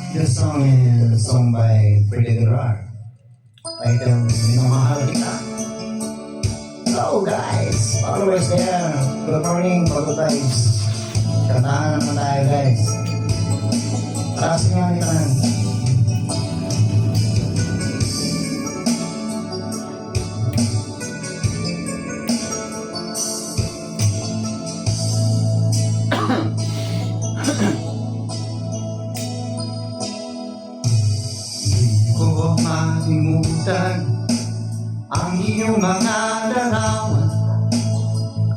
This song is sung by Freddy Guerrero. Titled Minamahal Kita. Hello guys! Followers there. Good morning, Pagod-Vibes. Kantahan naman tayo guys. Tarasin nga nito lang. Ko malimutan ang iyong mga larawan,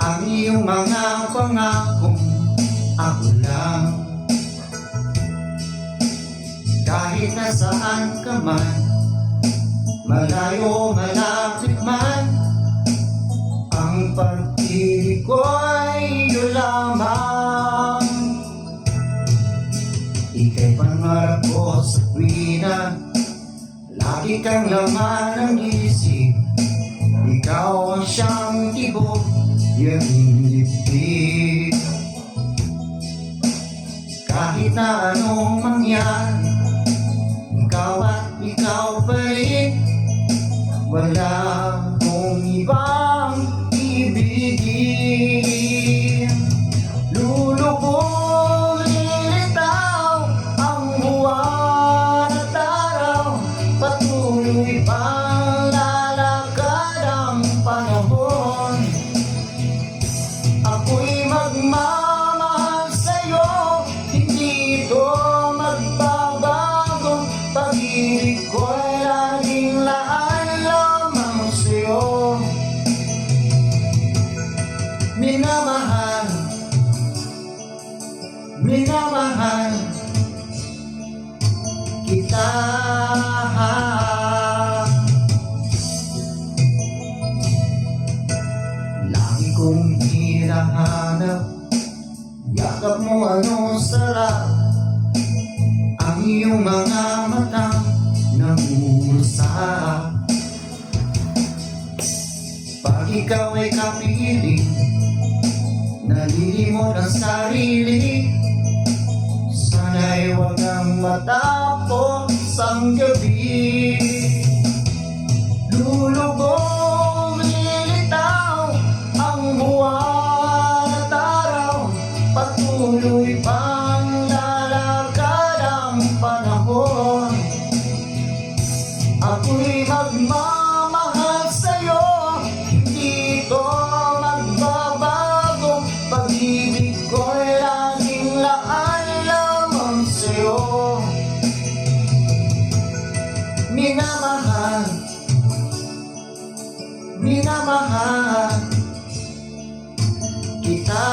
ang iyong mga pangakong ako lang. Kahit nasaan ka man, malayo malapit man, ang pag-ibig ko'y iyo lamang. Ika'y pangarap ko sa tuwina, lagi kang laman ng isip. Ikaw ang siyang tibok, yaring dibdib. Kahit na anong mangyari, ikaw at ikaw pa rin. Wala kong ibang ibigin. Lulubog, lilitaw ang buwan at araw, patuloy pang lalakad ang panahon. Ako'y magmamahal sa'yo, hindi ito magbabago. Pag-ibig ko'y laging laan lamang sa'yo. Minamahal, minamahal kita. Lagi kong hinahanap, yakap mo ano sarap, ang iyong mga mata nangungusap. Pag ikaw ay kapiling, nalilimot ang sarili, sana'y wag kang matapos ang gabi. Lulubog, lilitaw ang buwan at araw, patuloy pang lalakad ang panahon. Ako'y magmamahal sa'yo, hindi ito magbabago. Pag-ibig ko'y laging laan lamang sa'yo. Minamahal, minamahal kita.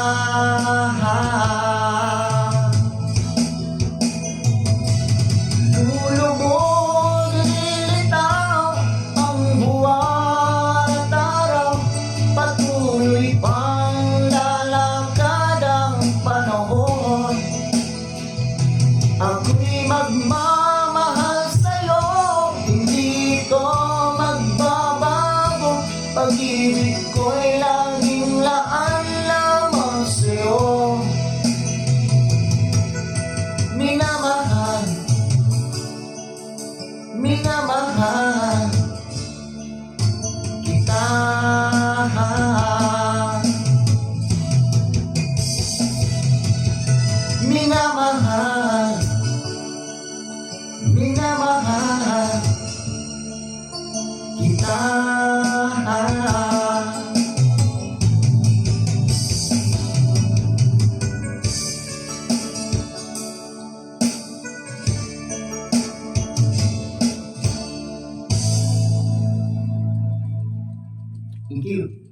Lulubog, lilitaw ang buwan at araw, patuloy pang lalakad ang panahon. Ako'y magmamahal sa'yo, hindi ito magbabago. Pag-ibig ko'y laging laan lamang sa'yo. Minamahal, minamahal kita. Minamahal, minamahal kita. Thank you.